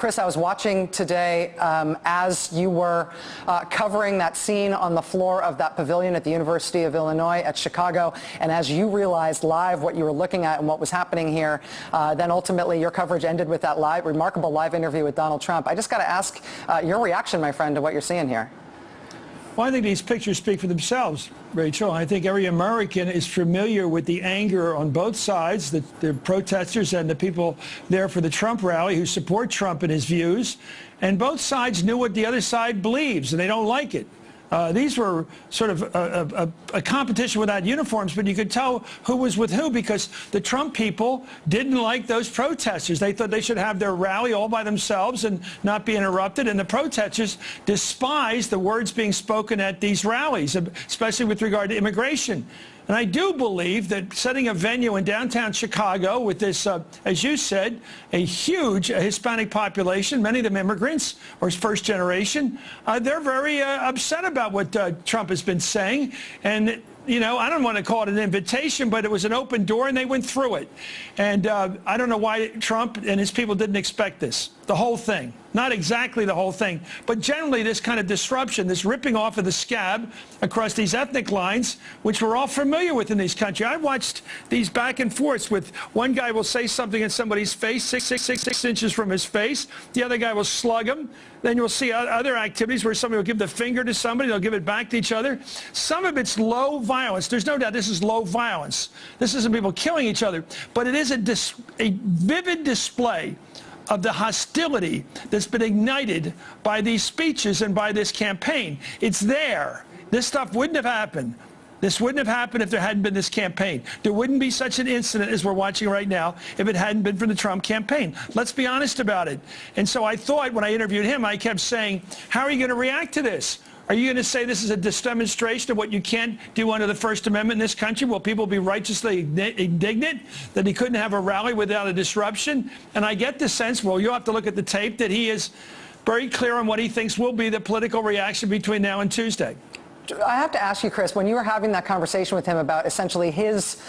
Chris, I was watching today as you were covering that scene on the floor of that pavilion at the University of Illinois at Chicago, and as you realized live what you were looking at and what was happening here, then ultimately your coverage ended with that remarkable live interview with Donald Trump. I just got to ask your reaction, my friend, to what you're seeing here. Well, I think these pictures speak for themselves, Rachel. I think every American is familiar with the anger on both sides, the protesters and the people there for the Trump rally who support Trump and his views. And both sides knew what the other side believes, and they don't like it. These were sort of a competition without uniforms, but you could tell who was with who because the Trump people didn't like those protesters. They thought they should have their rally all by themselves and not be interrupted, and the protesters despised the words being spoken at these rallies, especially with regard to immigration. And I do believe that setting a venue in downtown Chicago with this, as you said, a huge Hispanic population, many of them immigrants or first generation, they're very upset about what Trump has been saying. And you know, I don't want to call it an invitation, but it was an open door, and they went through it. And I don't know why Trump and his people didn't expect this, the whole thing. Not exactly the whole thing, but generally this kind of disruption, this ripping off of the scab across these ethnic lines, which we're all familiar with in this country. I watched these back and forths with one guy will say something in somebody's face, six inches from his face. The other guy will slug him. Then you'll see other activities where somebody will give the finger to somebody, they'll give it back to each other. Some of it's low violence. There's no doubt this is low violence. This isn't people killing each other, but it is a vivid display of the hostility that's been ignited by these speeches and by this campaign. It's there. This stuff wouldn't have happened. This wouldn't have happened if there hadn't been this campaign. There wouldn't be such an incident as we're watching right now if it hadn't been for the Trump campaign. Let's be honest about it. And so I thought when I interviewed him, I kept saying, how are you going to react to this? Are you going to say this is a demonstration of what you can't do under the First Amendment in this country? Will people be righteously indignant that he couldn't have a rally without a disruption? And I get the sense, well, you'll have to look at the tape, that he is very clear on what he thinks will be the political reaction between now and Tuesday. I have to ask you, Chris, when you were having that conversation with him about essentially his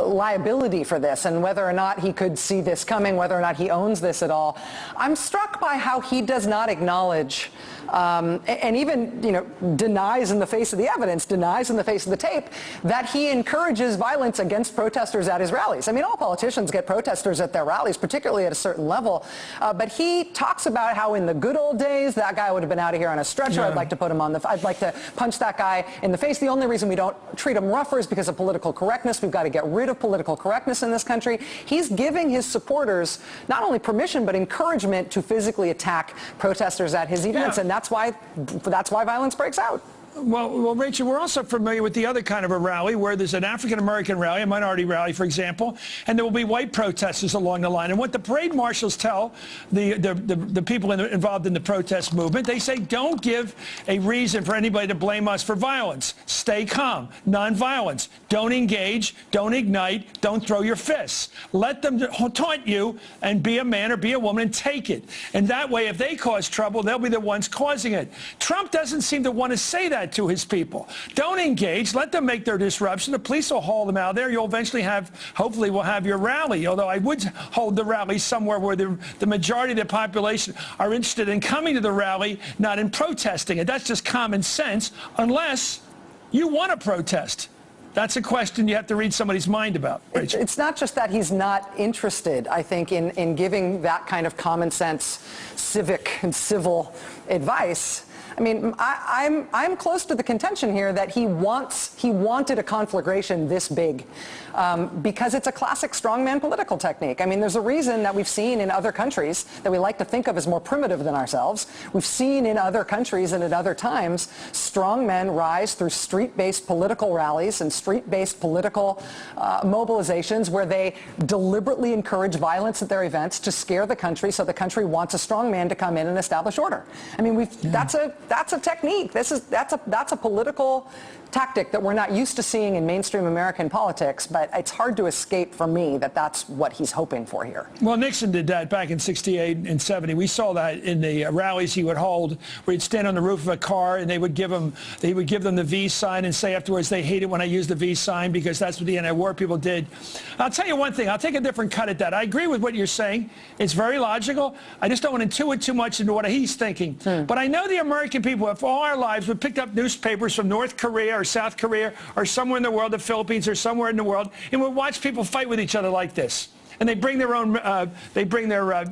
liability for this and whether or not he could see this coming, whether or not he owns this at all, I'm struck by how he does not acknowledge and even, you know, denies in the face of the evidence, denies in the face of the tape, that he encourages violence against protesters at his rallies. I mean, all politicians get protesters at their rallies, particularly at a certain level. But he talks about how in the good old days, that guy would have been out of here on a stretcher. Yeah. I'd like to put him on I'd like to punch that guy in the face. The only reason we don't treat him rougher is because of political correctness. We've got to get rid of political correctness in this country. He's giving his supporters not only permission, but encouragement to physically attack protesters at his events. Yeah. And that's why violence breaks out. Well, Rachel, we're also familiar with the other kind of a rally where there's an African-American rally, a minority rally, for example, and there will be white protesters along the line. And what the parade marshals tell the people involved in the protest movement, they say, don't give a reason for anybody to blame us for violence. Stay calm. Nonviolence. Don't engage. Don't ignite. Don't throw your fists. Let them taunt you and be a man or be a woman and take it. And that way, if they cause trouble, they'll be the ones causing it. Trump doesn't seem to want to say that to his people. Don't engage. Let them make their disruption. The police will haul them out there. You'll eventually hopefully we'll have your rally, although I would hold the rally somewhere where the majority of the population are interested in coming to the rally, not in protesting it. That's just common sense, unless you want to protest. That's a question you have to read somebody's mind about, Rachel. It's not just that he's not interested, I think, in giving that kind of common sense, civic and civil advice. I mean, I'm close to the contention here that he wanted a conflagration this big because it's a classic strongman political technique. I mean, there's a reason that we've seen in other countries that we like to think of as more primitive than ourselves. We've seen in other countries and at other times strongmen rise through street-based political rallies and street-based political mobilizations where they deliberately encourage violence at their events to scare the country so the country wants a strongman to come in and establish order. I mean, that's a that's a technique. That's a political tactic that we're not used to seeing in mainstream American politics, but it's hard to escape from me that that's what he's hoping for here. Well, Nixon did that back in 68 and 70. We saw that in the rallies he would hold, where he'd stand on the roof of a car and they would give him the V sign and say afterwards they hate it when I use the V sign because that's what the anti-war people did. I'll tell you one thing. I'll take a different cut at that. I agree with what you're saying. It's very logical. I just don't want to intuit too much into what he's thinking. But I know the American people, if all our lives, we picked up newspapers from North Korea or South Korea or somewhere in the world, the Philippines or somewhere in the world, and we watch people fight with each other like this. And they bring their own,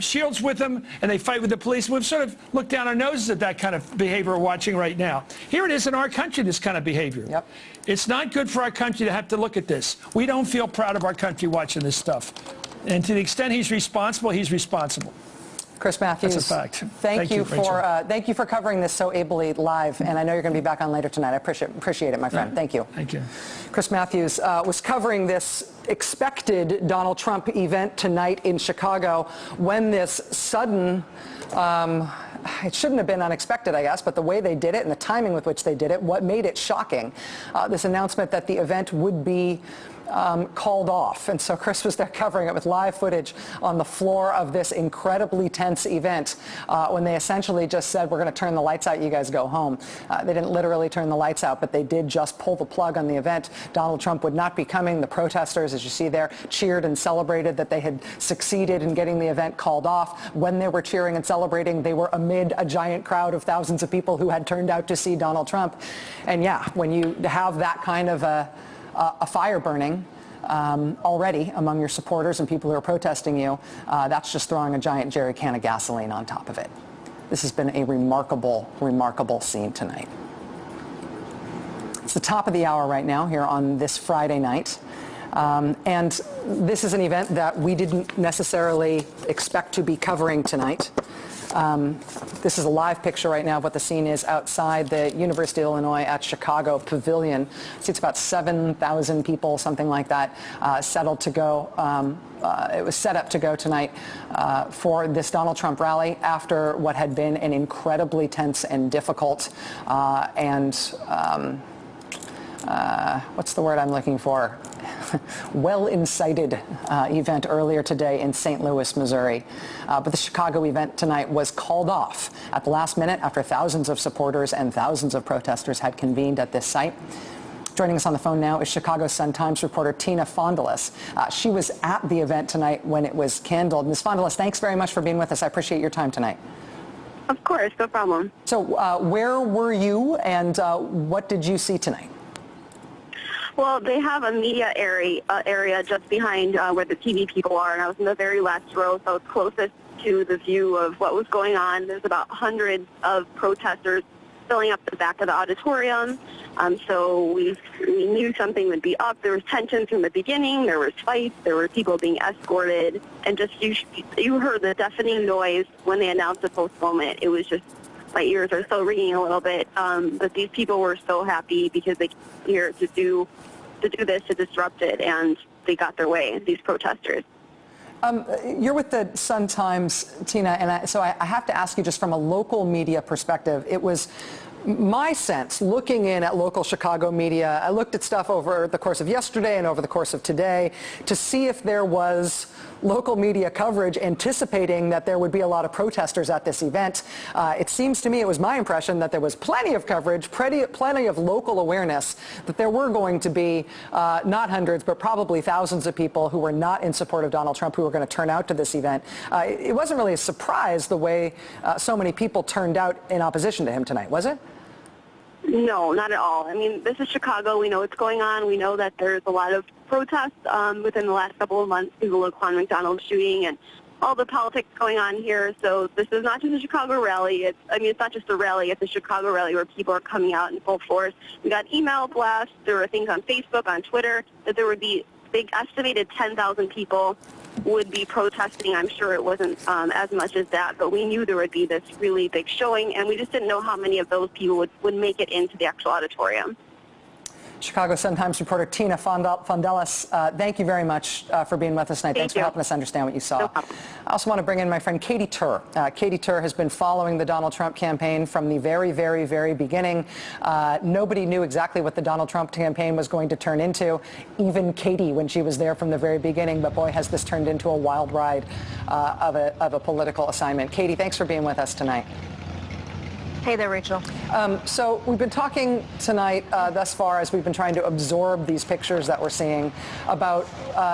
shields with them, and they fight with the police. We've sort of looked down our noses at that kind of behavior we're watching right now. Here it is in our country, this kind of behavior. Yep. It's not good for our country to have to look at this. We don't feel proud of our country watching this stuff. And to the extent he's responsible, he's responsible. Chris Matthews, that's a fact. Thank you for covering this so ably live, and I know you're going to be back on later tonight. I appreciate it, my friend. Thank you. Thank you. Chris Matthews was covering this expected Donald Trump event tonight in Chicago when this sudden, it shouldn't have been unexpected, I guess, but the way they did it and the timing with which they did it, what made it shocking, this announcement that the event would be called off. And so Chris was there covering it with live footage on the floor of this incredibly tense event when they essentially just said, we're going to turn the lights out, you guys go home. They didn't literally turn the lights out, but they did just pull the plug on the event. Donald Trump would not be coming. The protesters, as you see there, cheered and celebrated that they had succeeded in getting the event called off. When they were cheering and celebrating, they were amid a giant crowd of thousands of people who had turned out to see Donald Trump. And yeah, when you have that kind of a fire burning already among your supporters and people who are protesting you, that's just throwing a giant jerry can of gasoline on top of it. This has been a remarkable, remarkable scene tonight. It's the top of the hour right now here on this Friday night. And this is an event that we didn't necessarily expect to be covering tonight. This is a live picture right now of what the scene is outside the University of Illinois at Chicago Pavilion. See, it's about 7,000 people, something like that, settled to go. It was set up to go tonight for this Donald Trump rally after what had been an incredibly tense and difficult what's the word I'm looking for? Well-incited event earlier today in St. Louis, Missouri. But the Chicago event tonight was called off at the last minute after thousands of supporters and thousands of protesters had convened at this site. Joining us on the phone now is Chicago Sun-Times reporter Tina Fondeles. She was at the event tonight when it was candled. Ms. Fondeles, thanks very much for being with us. I appreciate your time tonight. Of course, no problem. So where were you and what did you see tonight? Well, they have a media area just behind where the TV people are, and I was in the very last row, so I was closest to the view of what was going on. There's about hundreds of protesters filling up the back of the auditorium, so we knew something would be up. There was tensions from the beginning. There was fights. There were people being escorted, and just you heard the deafening noise when they announced the postponement. It was just, my ears are still ringing a little bit, but these people were so happy because they came here to do this, to disrupt it, and they got their way, these protesters. You're with the Sun-Times, Tina, and so I have to ask you just from a local media perspective, it was my sense, looking in at local Chicago media, I looked at stuff over the course of yesterday and over the course of today to see if there was local media coverage anticipating that there would be a lot of protesters at this event. It seems to me, it was my impression that there was plenty of coverage, plenty of local awareness that there were going to be not hundreds, but probably thousands of people who were not in support of Donald Trump who were going to turn out to this event. It wasn't really a surprise the way so many people turned out in opposition to him tonight, was it? No, not at all. I mean, this is Chicago. We know what's going on. We know that there's a lot of protests within the last couple of months due to the Laquan McDonald shooting and all the politics going on here. So this is not just a Chicago rally. It's not just a rally. It's a Chicago rally where people are coming out in full force. We got email blasts. There were things on Facebook, on Twitter, that there would be big estimated 10,000 people would be protesting. I'm sure it wasn't as much as that, but we knew there would be this really big showing, and we just didn't know how many of those people would make it into the actual auditorium. Chicago Sun-Times reporter Tina Fondelis, thank you very much for being with us tonight. Thanks for helping us understand what you saw. No problem. I also want to bring in my friend Katie Tur. Katie Tur has been following the Donald Trump campaign from the very, very, very beginning. Nobody knew exactly what the Donald Trump campaign was going to turn into, even Katie when she was there from the very beginning. But boy, has this turned into a wild ride of a political assignment. Katie, thanks for being with us tonight. Hey there, Rachel. So we've been talking tonight thus far as we've been trying to absorb these pictures that we're seeing about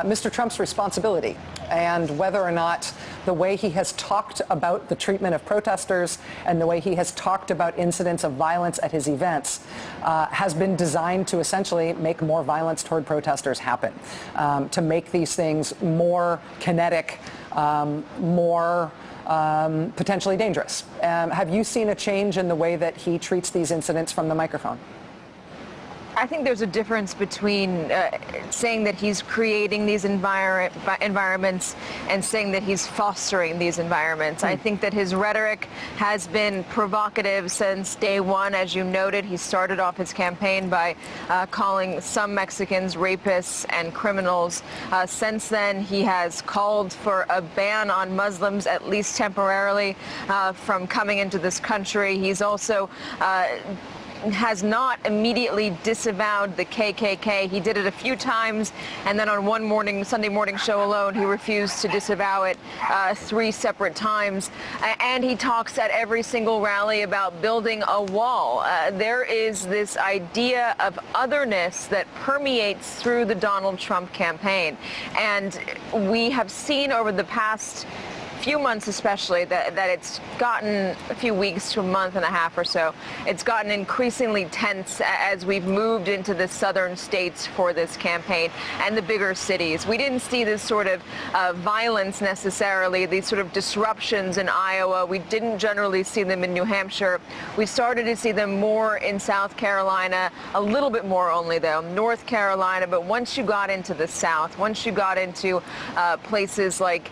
Mr. Trump's responsibility and whether or not the way he has talked about the treatment of protesters and the way he has talked about incidents of violence at his events has been designed to essentially make more violence toward protesters happen, to make these things more kinetic, more potentially dangerous. Have you seen a change in the way that he treats these incidents from the microphone? I think there's a difference between saying that he's creating these environments and saying that he's fostering these environments. I think that his rhetoric has been provocative since day one. As you noted, he started off his campaign by calling some Mexicans rapists and criminals. Since then, he has called for a ban on Muslims, at least temporarily, from coming into this country. He's also has not immediately disavowed the KKK. He did it a few times, and then on one Sunday morning show alone, he refused to disavow it 3 separate times. And he talks at every single rally about building a wall. There is this idea of otherness that permeates through the Donald Trump campaign. And we have seen over the past few months especially that it's gotten a few weeks to a month and a half or so. It's gotten increasingly tense as we've moved into the southern states for this campaign and the bigger cities. We didn't see this sort of violence necessarily, these sort of disruptions in Iowa. We didn't generally see them in New Hampshire. We started to see them more in South Carolina, a little bit more only though, North Carolina. But once you got into the South, once you got into places like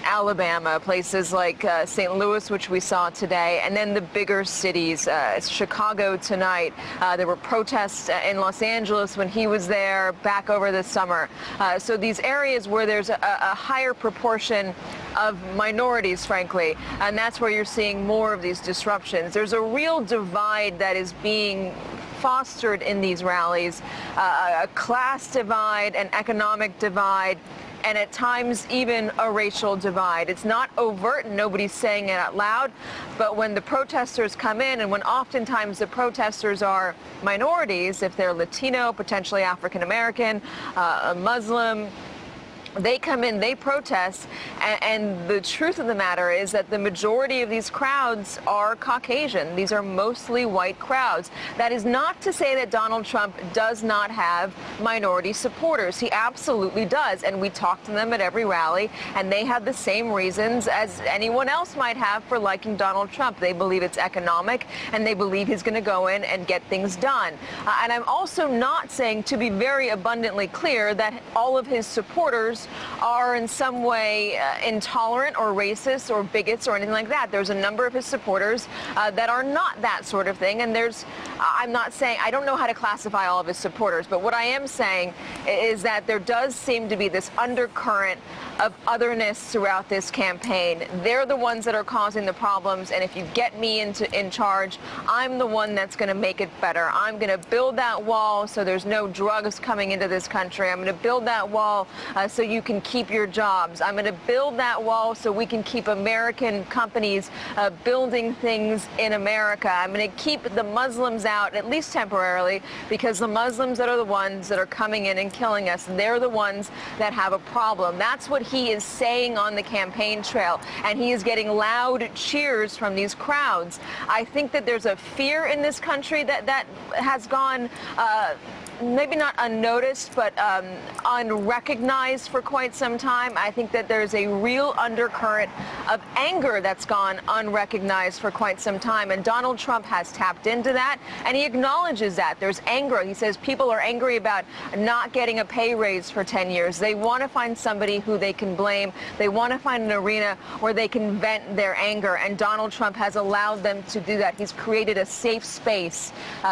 Alabama, places like St. Louis, which we saw today, and then the bigger cities, Chicago tonight. There were protests in Los Angeles when he was there back over the summer. So these areas where there's a higher proportion of minorities, frankly, and that's where you're seeing more of these disruptions. There's a real divide that is being fostered in these rallies, a class divide, an economic divide, and at times even a racial divide. It's not overt and nobody's saying it out loud, but when the protesters come in, and when oftentimes the protesters are minorities, if they're Latino, potentially African American, a Muslim, they come in, they protest, and the truth of the matter is that the majority of these crowds are Caucasian. These are mostly white crowds. That is not to say that Donald Trump does not have minority supporters. He absolutely does, and we talk to them at every rally, and they have the same reasons as anyone else might have for liking Donald Trump. They believe it's economic, and they believe he's going to go in and get things done. And I'm also not saying, to be very abundantly clear, that all of his supporters are in some way intolerant or racist or bigots or anything like that. There's a number of his supporters that are not that sort of thing, and I'm not saying, I don't know how to classify all of his supporters, but what I am saying is that there does seem to be this undercurrent of otherness throughout this campaign. They're the ones that are causing the problems, and if you get me in charge, I'm the one that's going to make it better. I'm going to build that wall so there's no drugs coming into this country. I'm going to build that wall so you can keep your jobs. I'm going to build that wall so we can keep American companies building things in America. I'm going to keep the Muslims out, at least temporarily, because the Muslims that are the ones that are coming in and killing us, they're the ones that have a problem. That's what he is saying on the campaign trail, and he is getting loud cheers from these crowds. I think that there's a fear in this country that has gone maybe not unnoticed, but unrecognized for quite some time. I think that there's a real undercurrent of anger that's gone unrecognized for quite some time, and Donald Trump has tapped into that, and he acknowledges that. There's anger. He says people are angry about not getting a pay raise for 10 years. They want to find somebody who they can blame. They want to find an arena where they can vent their anger, and Donald Trump has allowed them to do that. He's created a safe space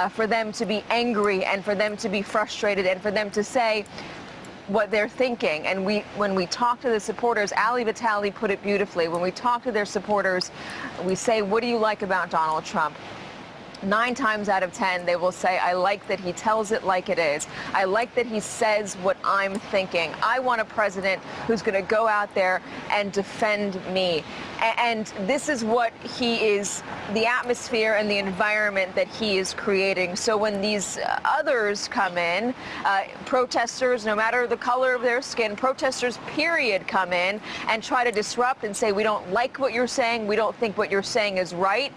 for them to be angry and for them to be be frustrated and for them to say what they're thinking. And when we talk to the supporters, Ali Vitali put it beautifully. When we talk to their supporters, we say, what do you like about Donald Trump? 9 times out of 10, they will say, I like that he tells it like it is. I like that he says what I'm thinking. I want a president who's going to go out there and defend me. And this is what he is, the atmosphere and the environment that he is creating. So when these others come in, protesters, no matter the color of their skin, protesters, period, come in and try to disrupt and say, we don't like what you're saying, we don't think what you're saying is right,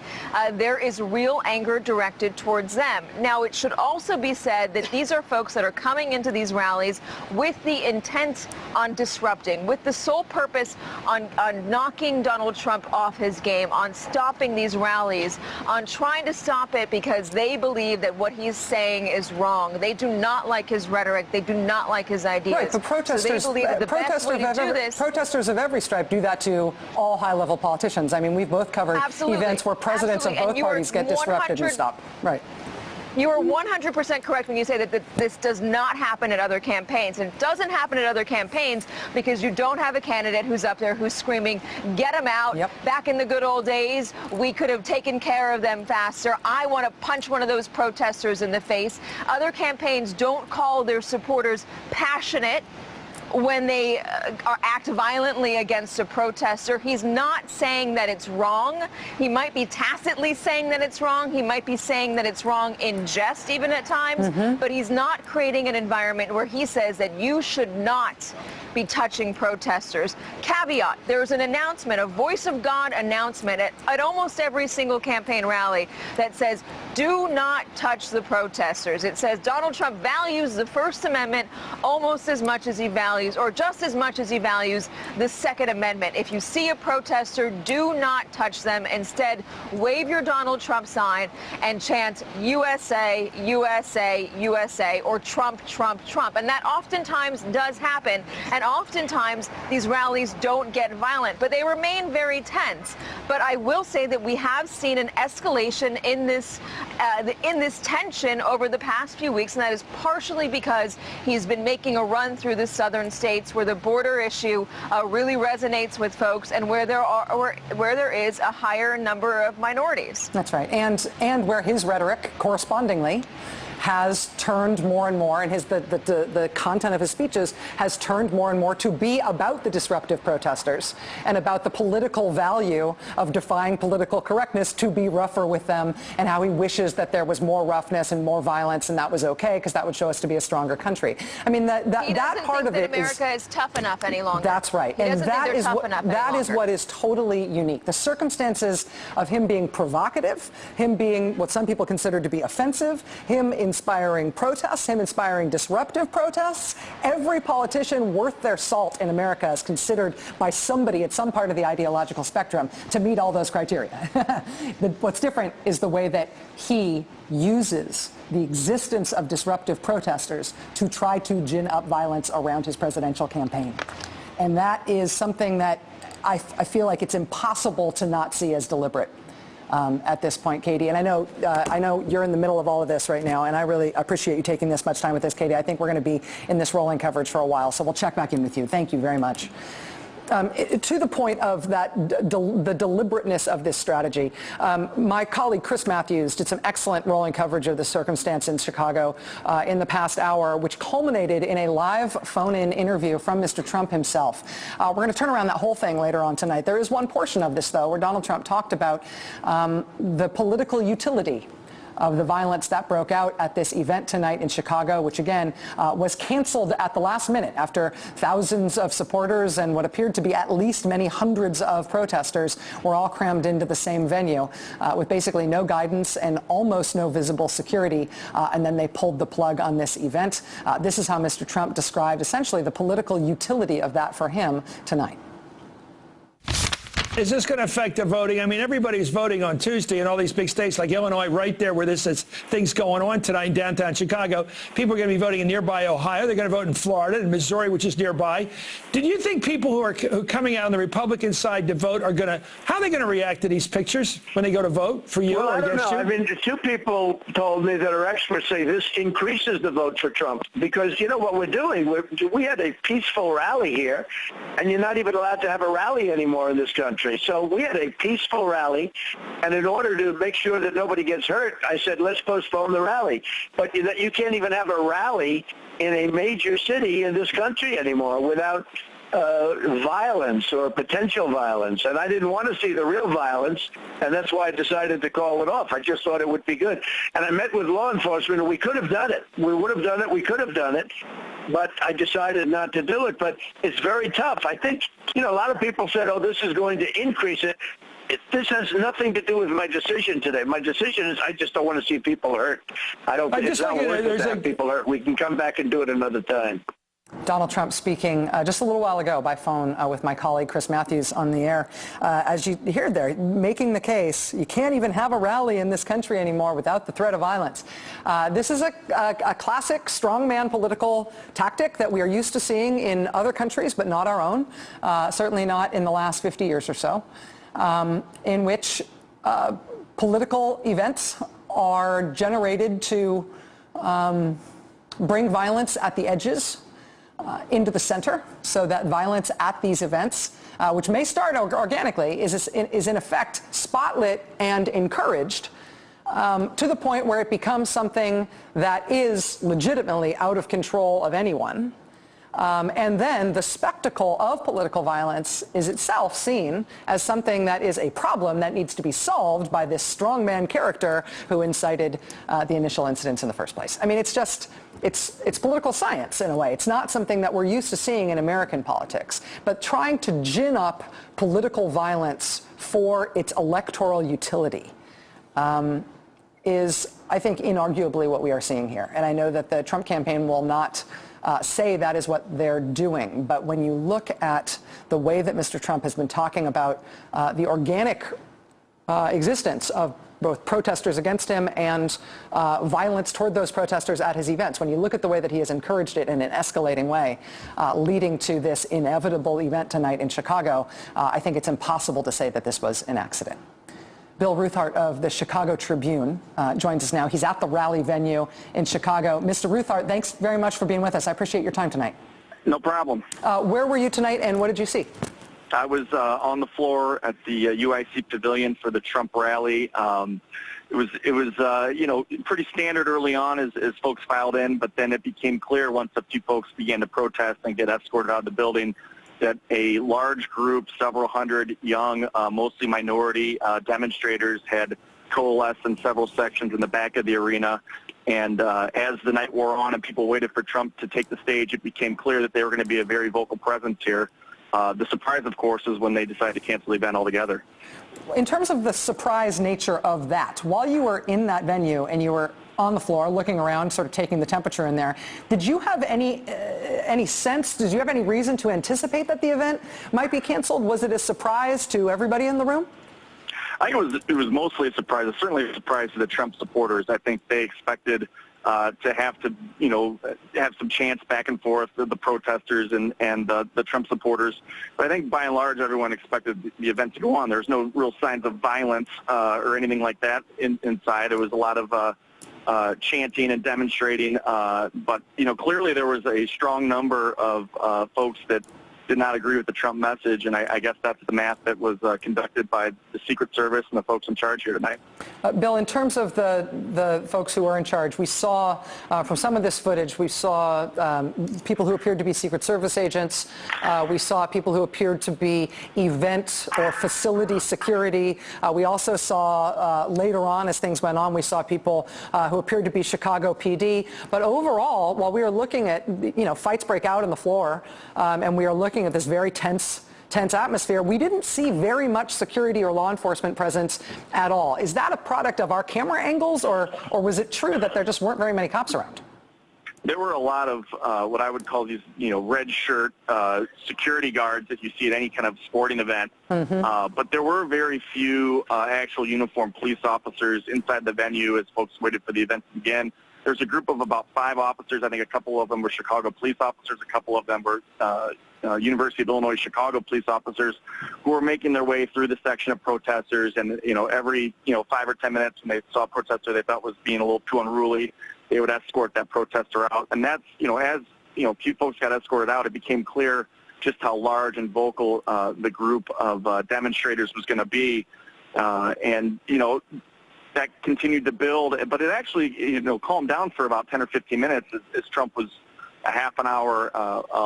there is real anger directed towards them. Now, it should also be said that these are folks that are coming into these rallies with the intent on disrupting, with the sole purpose on knocking Donald Trump off his game, on stopping these rallies, on trying to stop it because they believe that what he's saying is wrong. They do not like his rhetoric. They do not like his ideas. Right, but protesters, so they believe that the best way to do this, protesters of every stripe do that to all high-level politicians. I mean, we've both covered events where presidents of both parties get disrupted and stopped. Right. You are 100% correct when you say that this does not happen at other campaigns. And it doesn't happen at other campaigns because you don't have a candidate who's up there who's screaming, get them out. Yep. Back in the good old days, we could have taken care of them faster. I want to punch one of those protesters in the face. Other campaigns don't call their supporters passionate when they act violently against a protester. He's not saying that it's wrong. He might be tacitly saying that it's wrong. He might be saying that it's wrong in jest even at times, but he's not creating an environment where he says that you should not be touching protesters. Caveat, there's an announcement, a voice of God announcement at almost every single campaign rally that says, do not touch the protesters. It says Donald Trump values the First Amendment almost as much as he values, or just as much as he values, the Second Amendment. If you see a protester, do not touch them. Instead, wave your Donald Trump sign and chant USA, USA, USA, or Trump, Trump, Trump. And that oftentimes does happen. And oftentimes, these rallies don't get violent, but they remain very tense. But I will say that we have seen an escalation in this tension over the past few weeks, and that is partially because he's been making a run through the southern states where the border issue really resonates with folks, and where there is a higher number of minorities. That's right, and where his rhetoric correspondingly has turned more and more, and the content of his speeches has turned more and more to be about the disruptive protesters and about the political value of defying political correctness to be rougher with them, and how he wishes that there was more roughness and more violence, and that was okay because that would show us to be a stronger country. I mean, that part of it is America is tough enough any longer. That's right, he and that is what is totally unique. The circumstances of him being provocative, him being what some people consider to be offensive, him inspiring protests, him inspiring disruptive protests. Every politician worth their salt in America is considered by somebody at some part of the ideological spectrum to meet all those criteria. What's different is the way that he uses the existence of disruptive protesters to try to gin up violence around his presidential campaign. And that is something that I feel like it's impossible to not see as deliberate. At this point, Katie. And I know you're in the middle of all of this right now, and I really appreciate you taking this much time with us, Katie. I think we're going to be in this rolling coverage for a while, so we'll check back in with you. Thank you very much. To the point of the deliberateness of this strategy, my colleague Chris Matthews did some excellent rolling coverage of the circumstance in Chicago in the past hour, which culminated in a live phone-in interview from Mr. Trump himself. We're going to turn around that whole thing later on tonight. There is one portion of this, though, where Donald Trump talked about the political utility of the violence that broke out at this event tonight in Chicago, which again was canceled at the last minute after thousands of supporters and what appeared to be at least many hundreds of protesters were all crammed into the same venue with basically no guidance and almost no visible security, and then they pulled the plug on this event. This is how Mr. Trump described essentially the political utility of that for him tonight. Is this going to affect the voting? I mean, everybody's voting on Tuesday in all these big states like Illinois, right there where this is things going on tonight in downtown Chicago. People are going to be voting in nearby Ohio. They're going to vote in Florida and Missouri, which is nearby. Did you think people who are coming out on the Republican side to vote are going to, how are they going to react to these pictures when they go to vote for you Well, or I don't against know. you? I mean, two people told me that are experts say this increases the vote for Trump because, you know, what we're doing, we had a peaceful rally here, and you're not even allowed to have a rally anymore in this country. So we had a peaceful rally, and in order to make sure that nobody gets hurt, I said, let's postpone the rally. But you can't even have a rally in a major city in this country anymore without violence or potential violence. And I didn't want to see the real violence, and that's why I decided to call it off. I just thought it would be good. And I met with law enforcement, and we could have done it. We would have done it. We could have done it. But I decided not to do it. But it's very tough. I think, you know, a lot of people said, oh, this is going to increase it. This has nothing to do with my decision today. My decision is I just don't want to see people hurt. I don't think it's not worth it to have people hurt. We can come back and do it another time. Donald Trump speaking just a little while ago by phone with my colleague Chris Matthews on the air. As you heard there, making the case, you can't even have a rally in this country anymore without the threat of violence. This is a classic strongman political tactic that we are used to seeing in other countries, but not our own, certainly not in the last 50 years or so, in which political events are generated to bring violence at the edges into the center, so that violence at these events, which may start organically, is in effect spotlit and encouraged to the point where it becomes something that is legitimately out of control of anyone. And then the spectacle of political violence is itself seen as something that is a problem that needs to be solved by this strongman character who incited the initial incidents in the first place. I mean, it's just, it's political science in a way. It's not something that we're used to seeing in American politics. But trying to gin up political violence for its electoral utility is, I think, inarguably what we are seeing here. And I know that the Trump campaign will not say that is what they're doing. But when you look at the way that Mr. Trump has been talking about the organic existence of both protesters against him and violence toward those protesters at his events, when you look at the way that he has encouraged it in an escalating way, leading to this inevitable event tonight in Chicago, I think it's impossible to say that this was an accident. Bill Ruthart of the Chicago Tribune joins us now. He's at the rally venue in Chicago. Mr. Ruthart, thanks very much for being with us. I appreciate your time tonight. No problem. Where were you tonight, and what did you see? I was on the floor at the UIC Pavilion for the Trump rally. It was you know, pretty standard early on as folks filed in, but then it became clear once a few folks began to protest and get escorted out of the building that a large group, several hundred young, mostly minority demonstrators had coalesced in several sections in the back of the arena. And as the night wore on and people waited for Trump to take the stage, it became clear that they were going to be a very vocal presence here. The surprise, of course, is when they decided to cancel the event altogether. In terms of the surprise nature of that, while you were in that venue and you were on the floor looking around, sort of taking the temperature in there, did you have any sense, did you have any reason to anticipate that the event might be canceled? Was it a surprise to everybody in the room? I think it was mostly a surprise. It's certainly a surprise to the Trump supporters. I think they expected to have to, you know, have some chance back and forth, the protesters and the Trump supporters. But I think by and large, everyone expected the event to go on. There's no real signs of violence or anything like that inside. There was a lot of chanting and demonstrating, but, you know, clearly there was a strong number of folks that did not agree with the Trump message, and I guess that's the math that was conducted by the Secret Service and the folks in charge here tonight. Bill, in terms of the folks who were in charge, we saw from some of this footage, we saw people who appeared to be Secret Service agents. We saw people who appeared to be event or facility security. We also saw later on, as things went on, we saw people who appeared to be Chicago PD. But overall, while we were looking at, you know, fights break out on the floor, and we are looking at this very tense atmosphere, we didn't see very much security or law enforcement presence at all. Is that a product of our camera angles, or was it true that there just weren't very many cops around? there were a lot of what I would call these, red shirt security guards that you see at any kind of sporting event. But there were very few actual uniformed police officers inside the venue as folks waited for the event to begin. There's a group of about 5 officers. I think a couple of them were Chicago police officers. A couple of them were University of Illinois Chicago police officers who were making their way through the section of protesters. And, every, 5 or 10 minutes when they saw a protester they thought was being a little too unruly, they would escort that protester out. And that's, as, few folks got escorted out, it became clear just how large and vocal the group of demonstrators was going to be. And, that continued to build, but it actually, calmed down for about 10 or 15 minutes as Trump was a half an hour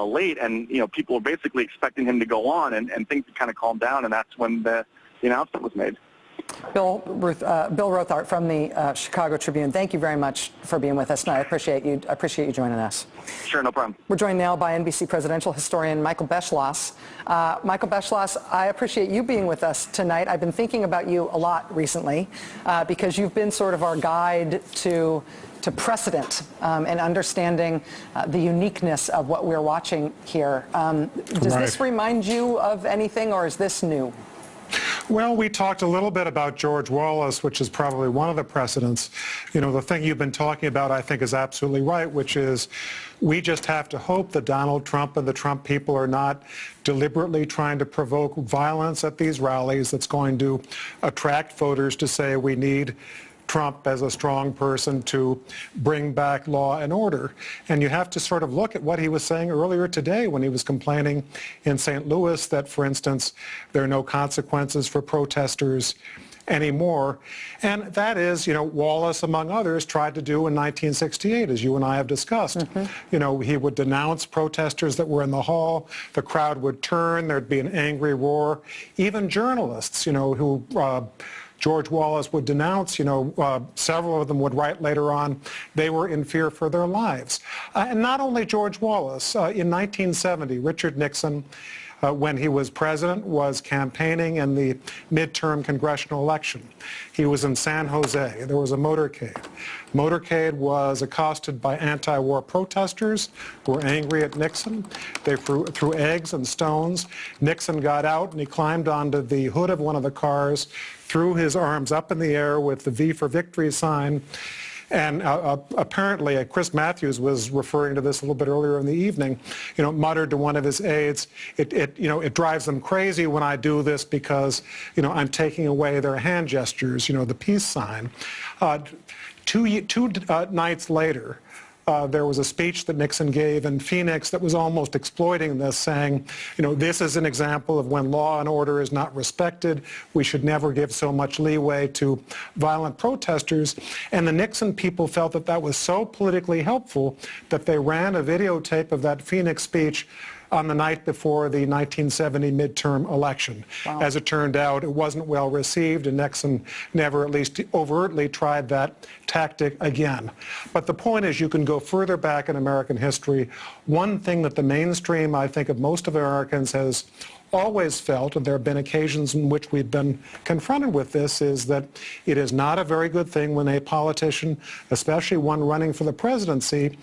late, and, people were basically expecting him to go on, and things had kind of calmed down, and that's when the announcement was made. Bill Rothart from the Chicago Tribune, thank you very much for being with us tonight. I appreciate you joining us. Sure, no problem. We're joined now by NBC presidential historian Michael Beschloss. Michael Beschloss, I appreciate you being with us tonight. I've been thinking about you a lot recently because you've been sort of our guide to precedent and understanding the uniqueness of what we're watching here. Does this remind you of anything, or is this new? Well, we talked a little bit about George Wallace, which is probably one of the precedents. The thing you've been talking about, I think, is absolutely right, which is we just have to hope that Donald Trump and the Trump people are not deliberately trying to provoke violence at these rallies that's going to attract voters to say we need Trump as a strong person to bring back law and order. And you have to sort of look at what he was saying earlier today when he was complaining in St. Louis that, for instance, there are no consequences for protesters anymore. And that is, Wallace, among others, tried to do in 1968, as you and I have discussed. He would denounce protesters that were in the hall. The crowd would turn. There'd be an angry roar. Even journalists, who George Wallace would denounce, several of them would write later on, they were in fear for their lives. And not only George Wallace. In 1970, Richard Nixon, when he was president, was campaigning in the midterm congressional election. He was in San Jose. There was a motorcade. Motorcade was accosted by anti-war protesters who were angry at Nixon. They threw eggs and stones. Nixon got out and he climbed onto the hood of one of the cars, threw his arms up in the air with the V for Victory sign. And apparently, Chris Matthews was referring to this a little bit earlier in the evening, muttered to one of his aides, it drives them crazy when I do this because, I'm taking away their hand gestures, the peace sign. Two nights later, there was a speech that Nixon gave in Phoenix that was almost exploiting this, saying, this is an example of when law and order is not respected. We should never give so much leeway to violent protesters. And the Nixon people felt that that was so politically helpful that they ran a videotape of that Phoenix speech on the night before the 1970 midterm election. Wow. As it turned out, it wasn't well received, and Nixon never, at least overtly, tried that tactic again. But the point is, you can go further back in American history. One thing that the mainstream, I think, of most of Americans has always felt, and there have been occasions in which we've been confronted with this, is that it is not a very good thing when a politician, especially one running for the presidency,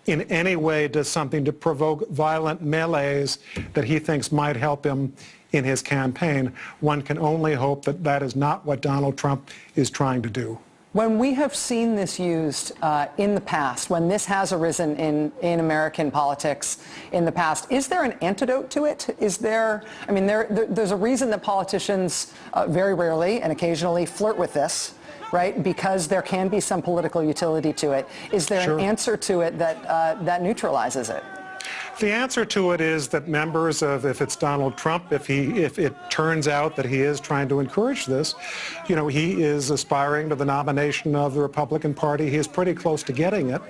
in any way does something to provoke violent melees that he thinks might help him in his campaign. One can only hope that that is not what Donald Trump is trying to do. When we have seen this used in the past, when this has arisen in American politics in the past, is there an antidote to it? Is there, there's a reason that politicians very rarely and occasionally flirt with this, right? Because there can be some political utility to it. Is there an answer to it that neutralizes it? The answer to it is that members of, if it's Donald Trump, if it turns out that he is trying to encourage this, he is aspiring to the nomination of the Republican Party. He is pretty close to getting it.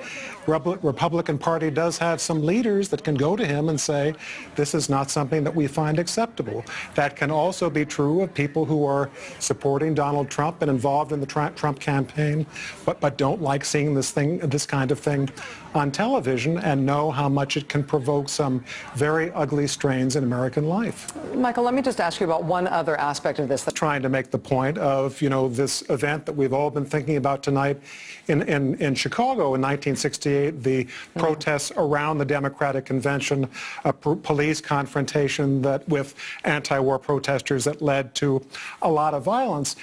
Republican Party does have some leaders that can go to him and say, this is not something that we find acceptable. That can also be true of people who are supporting Donald Trump and involved in the Trump campaign, but don't like seeing this kind of thing on television and know how much it can provoke some very ugly strains in American life. Michael, let me just ask you about one other aspect of this. Trying to make the point of, this event that we've all been thinking about tonight in Chicago in 1968, the protests around the Democratic Convention, a police confrontation with anti-war protesters that led to a lot of violence.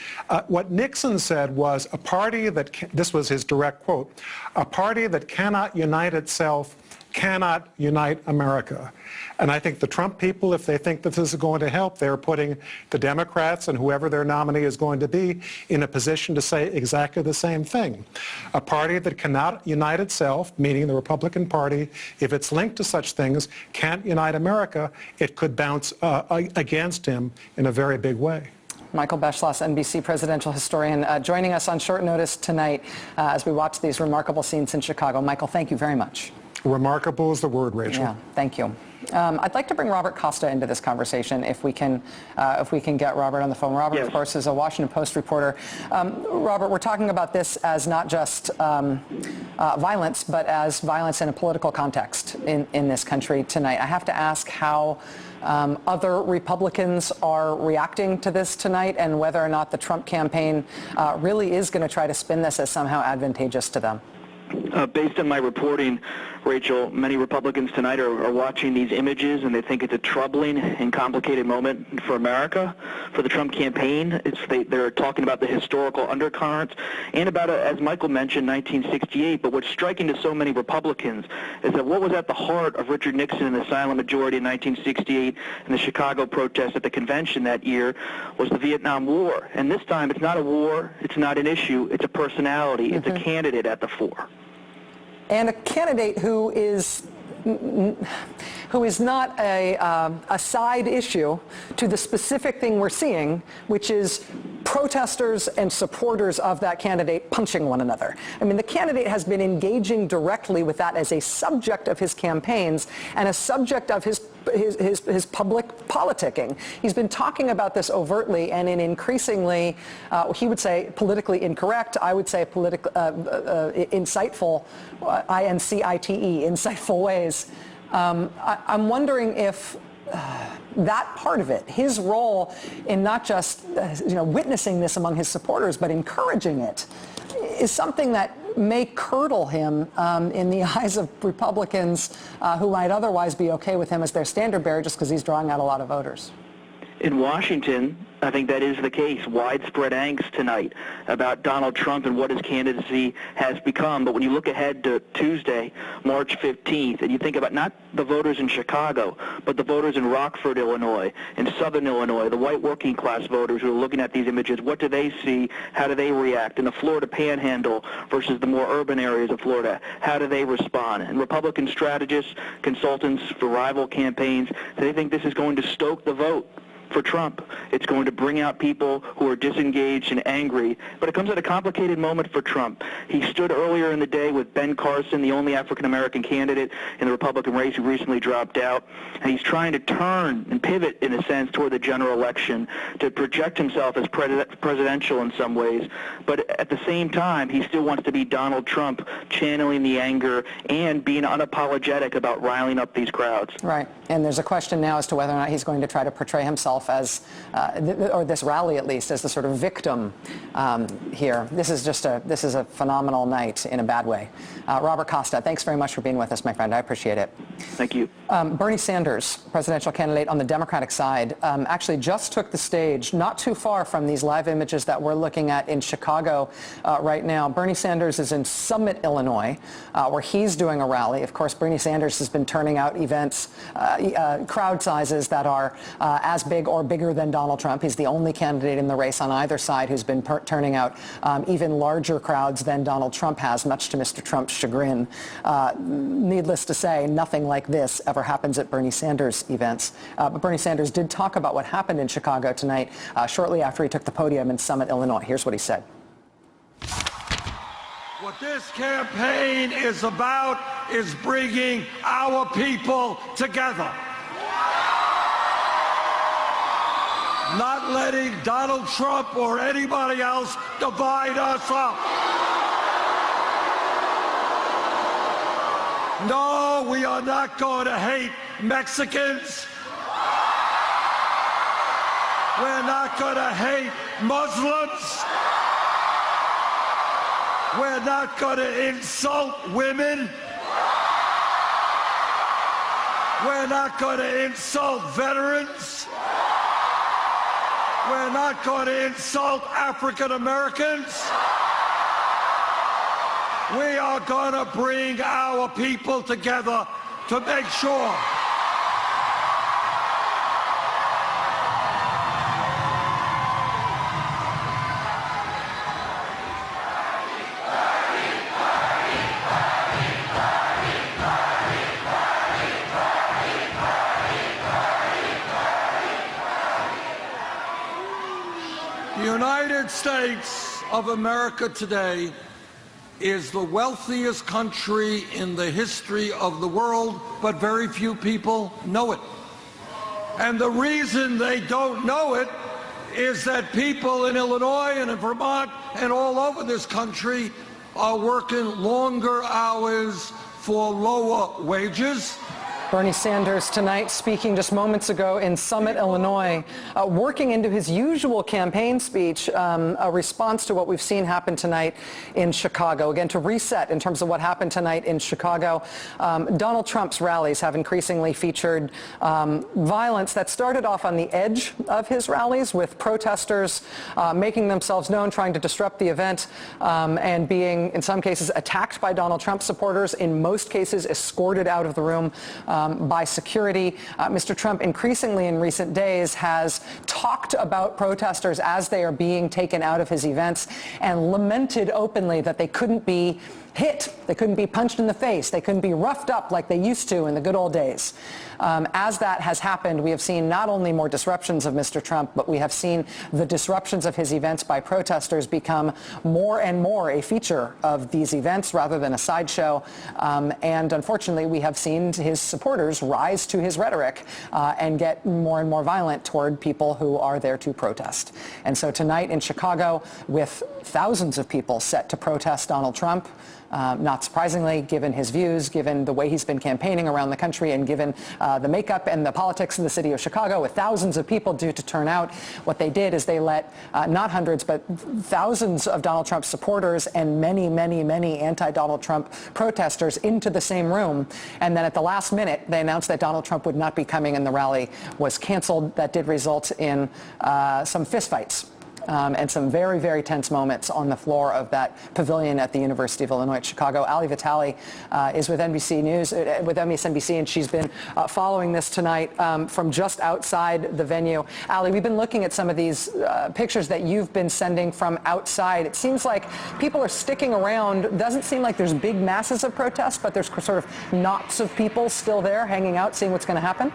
What Nixon said was a party that, this was his direct quote, a party that cannot unite itself cannot unite America. And I think the Trump people, if they think that this is going to help, they're putting the Democrats and whoever their nominee is going to be in a position to say exactly the same thing. A party that cannot unite itself, meaning the Republican Party, if it's linked to such things, can't unite America, it could bounce against him in a very big way. Michael Beschloss, NBC presidential historian, joining us on short notice tonight as we watch these remarkable scenes in Chicago. Michael, thank you very much. Remarkable is the word, Rachel. Yeah, thank you. I'd like to bring Robert Costa into this conversation if we can get Robert on the phone. Robert, yes, of course, is a Washington Post reporter. Robert, we're talking about this as not just violence, but as violence in a political context in this country tonight. I have to ask how other Republicans are reacting to this tonight and whether or not the Trump campaign really is going to try to spin this as somehow advantageous to them. Based on my reporting, Rachel, many Republicans tonight are watching these images and they think it's a troubling and complicated moment for America, for the Trump campaign. They're talking about the historical undercurrents and about, as Michael mentioned, 1968. But what's striking to so many Republicans is that what was at the heart of Richard Nixon and the silent majority in 1968 and the Chicago protests at the convention that year was the Vietnam War. And this time it's not a war, it's not an issue, it's a personality, it's a candidate at the fore. And a candidate who is not a side issue to the specific thing we're seeing, which is protesters and supporters of that candidate punching one another. I mean, the candidate has been engaging directly with that as a subject of his campaigns and a subject of his public politicking. He's been talking about this overtly and in increasingly, he would say, politically incorrect. I would say insightful, I-N-C-I-T-E, insightful ways. I'm wondering if that part of it, his role in not just witnessing this among his supporters, but encouraging it, is something that may curdle him in the eyes of Republicans who might otherwise be okay with him as their standard bearer just because he's drawing out a lot of voters. In Washington, I think that is the case. Widespread angst tonight about Donald Trump and what his candidacy has become. But when you look ahead to Tuesday, March 15th, and you think about not the voters in Chicago, but the voters in Rockford, Illinois, in Southern Illinois, the white working class voters who are looking at these images, what do they see? How do they react? In the Florida Panhandle versus the more urban areas of Florida, how do they respond? And Republican strategists, consultants for rival campaigns, they think this is going to stoke the vote for Trump. It's going to bring out people who are disengaged and angry, but it comes at a complicated moment for Trump. He stood earlier in the day with Ben Carson, the only African-American candidate in the Republican race who recently dropped out, and he's trying to turn and pivot, in a sense, toward the general election to project himself as presidential in some ways, but at the same time, he still wants to be Donald Trump, channeling the anger and being unapologetic about riling up these crowds. Right, and there's a question now as to whether or not he's going to try to portray himself as, or this rally at least, as the sort of victim here. This is a phenomenal night in a bad way. Robert Costa, thanks very much for being with us, my friend. I appreciate it. Thank you. Bernie Sanders, presidential candidate on the Democratic side, actually just took the stage not too far from these live images that we're looking at in Chicago right now. Bernie Sanders is in Summit, Illinois, where he's doing a rally. Of course, Bernie Sanders has been turning out events, crowd sizes that are as big or bigger than Donald Trump. He's the only candidate in the race on either side who's been turning out even larger crowds than Donald Trump has, much to Mr. Trump's chagrin. Needless to say, nothing like this ever happens at Bernie Sanders events. But Bernie Sanders did talk about what happened in Chicago tonight shortly after he took the podium in Summit, Illinois. Here's what he said. What this campaign is about is bringing our people together. Not letting Donald Trump or anybody else divide us up. No, we are not going to hate Mexicans. We're not going to hate Muslims. We're not going to insult women. We're not going to insult veterans. We're not going to insult African Americans. We are going to bring our people together to make sure the United States of America today is the wealthiest country in the history of the world, but very few people know it. And the reason they don't know it is that people in Illinois and in Vermont and all over this country are working longer hours for lower wages. Bernie Sanders tonight speaking just moments ago in Summit, Illinois, working into his usual campaign speech, a response to what we've seen happen tonight in Chicago. Again, to reset in terms of what happened tonight in Chicago, Donald Trump's rallies have increasingly featured violence that started off on the edge of his rallies with protesters making themselves known, trying to disrupt the event, and being, in some cases, attacked by Donald Trump supporters, in most cases escorted out of the room by security. Mr. Trump increasingly in recent days has talked about protesters as they are being taken out of his events and lamented openly that they couldn't be hit, they couldn't be punched in the face, they couldn't be roughed up like they used to in the good old days. As that has happened, we have seen not only more disruptions of Mr. Trump, but we have seen the disruptions of his events by protesters become more and more a feature of these events rather than a sideshow. And unfortunately, we have seen his supporters rise to his rhetoric and get more and more violent toward people who are there to protest. And so tonight in Chicago, with thousands of people set to protest Donald Trump, not surprisingly, given his views, given the way he's been campaigning around the country, and given the makeup and the politics of the city of Chicago, with thousands of people due to turn out, what they did is they let not hundreds, but thousands of Donald Trump supporters and many, many, many anti-Donald Trump protesters into the same room. And then at the last minute, they announced that Donald Trump would not be coming and the rally was canceled. That did result in some fistfights. And some very, very tense moments on the floor of that pavilion at the University of Illinois at Chicago. Ali Vitale is with NBC News, with MSNBC, and she's been following this tonight from just outside the venue. Ali, we've been looking at some of these pictures that you've been sending from outside. It seems like people are sticking around. It doesn't seem like there's big masses of protests, but there's sort of knots of people still there hanging out, seeing what's going to happen.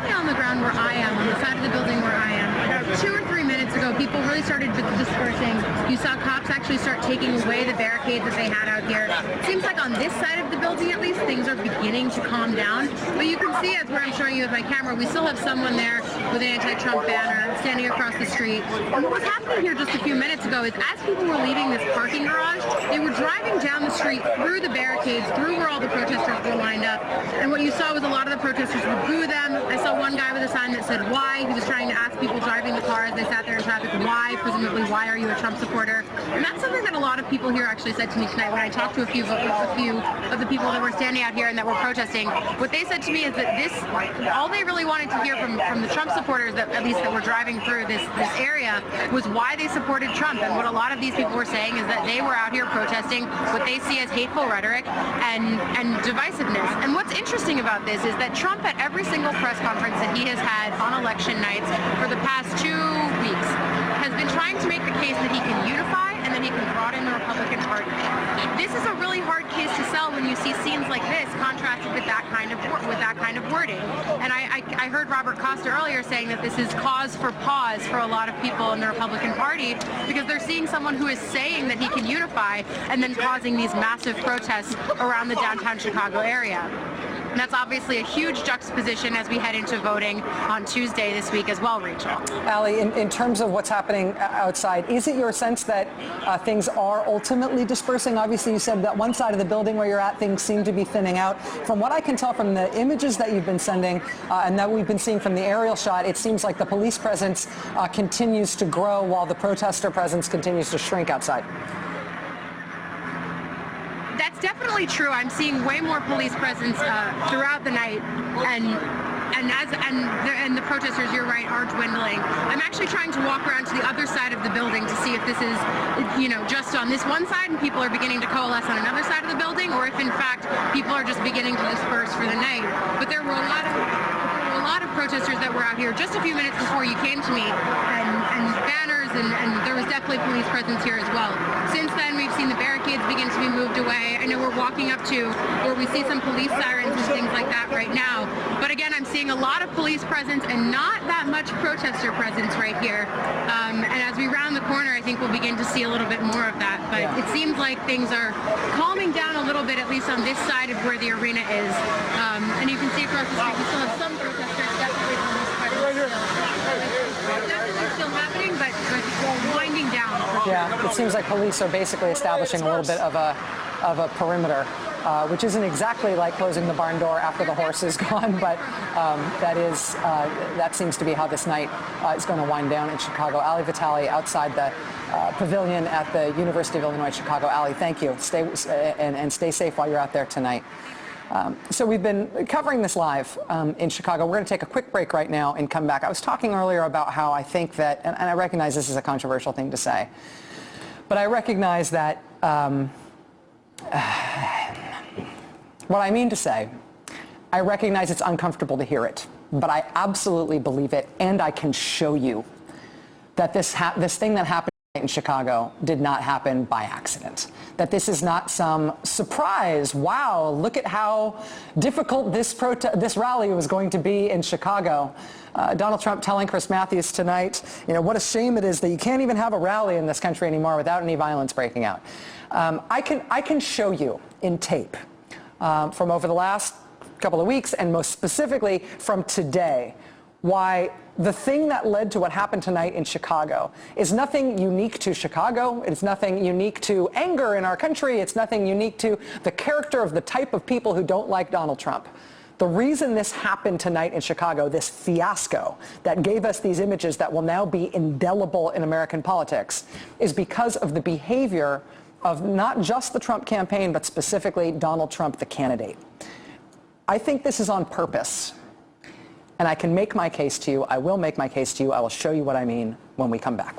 On the ground where I am, on the side of the building where I am, about 2 or 3 minutes ago, people really started dispersing. You saw cops actually start taking away the barricades that they had out here. It seems like on this side of the building, at least, things are beginning to calm down. But you can see, as where I'm showing you with my camera, we still have someone there with an anti-Trump banner standing across the street. And what was happening here just a few minutes ago is as people were leaving this parking garage, they were driving down the street through the barricades, through where all the protesters were lined up. And what you saw was a lot of the protesters would boo them. I saw one guy with a sign that said why. He was trying to ask people driving the car as they sat there in traffic, why, presumably, why are you a Trump supporter? And that's something that a lot of people here actually said to me tonight when I talked to a few of the people that were standing out here and that were protesting. What they said to me is that this, all they really wanted to hear from the Trump supporters, that at least that were driving through this area, was why they supported Trump. And what a lot of these people were saying is that they were out here protesting what they see as hateful rhetoric and divisiveness. And what's interesting about this is that Trump, at every single press conference that he has had on election nights for the past 2 weeks, has been trying to make the case that he can unify and that he can broaden the Republican Party. This is a really hard case to sell when you see scenes like this contrasted with that kind of wording. And I heard Robert Costa earlier saying that this is cause for pause for a lot of people in the Republican Party because they're seeing someone who is saying that he can unify and then causing these massive protests around the downtown Chicago area. And that's obviously a huge juxtaposition as we head into voting on Tuesday this week as well, Rachel. Ali, in terms of what's happening outside, is it your sense that things are ultimately dispersing? Obviously, you said that one side of the building where you're at, things seem to be thinning out. From what I can tell from the images that you've been sending and that we've been seeing from the aerial shot, it seems like the police presence continues to grow while the protester presence continues to shrink outside. That's definitely true. I'm seeing way more police presence throughout the night, and the protesters, you're right, are dwindling. I'm actually trying to walk around to the other side of the building to see if this is, just on this one side and people are beginning to coalesce on another side of the building, or if in fact people are just beginning to disperse for the night. But there were a lot of protesters that were out here just a few minutes before you came to me, and banners, and there was definitely police presence here as well. Since then, we've seen the barricades begin to be moved away. I know we're walking up to where we see some police sirens and things like that right now. But again, I'm seeing a lot of police presence and not that much protester presence right here. And as we round the corner, I think we'll begin to see a little bit more of that. But it seems like things are calming down a little bit, at least on this side of where the arena is. And you can see across the street, we still have some protesters definitely on this part of the field. Definitely still happening, but winding down. Yeah, it seems like police are basically establishing a little bit of a perimeter, which isn't exactly like closing the barn door after the horse is gone, but that seems to be how this night is going to wind down in Chicago. Ali Vitale outside the pavilion at the University of Illinois Chicago. Ali, thank you. Stay safe while you're out there tonight. So we've been covering this live in Chicago. We're going to take a quick break right now and come back. I was talking earlier about how I think that, and I recognize this is a controversial thing to say, but I recognize that what I mean to say, I recognize it's uncomfortable to hear it, but I absolutely believe it, and I can show you that this thing that happened in Chicago did not happen by accident. That this is not some surprise. Wow, look at how difficult this rally was going to be in Chicago. Donald Trump telling Chris Matthews tonight, what a shame it is that you can't even have a rally in this country anymore without any violence breaking out. I can show you in tape from over the last couple of weeks, and most specifically from today, why the thing that led to what happened tonight in Chicago is nothing unique to Chicago. It's nothing unique to anger in our country. It's nothing unique to the character of the type of people who don't like Donald Trump. The reason this happened tonight in Chicago, this fiasco that gave us these images that will now be indelible in American politics, is because of the behavior of not just the Trump campaign, but specifically Donald Trump, the candidate. I think this is on purpose. And I can make my case to you. I will make my case to you. I will show you what I mean when we come back.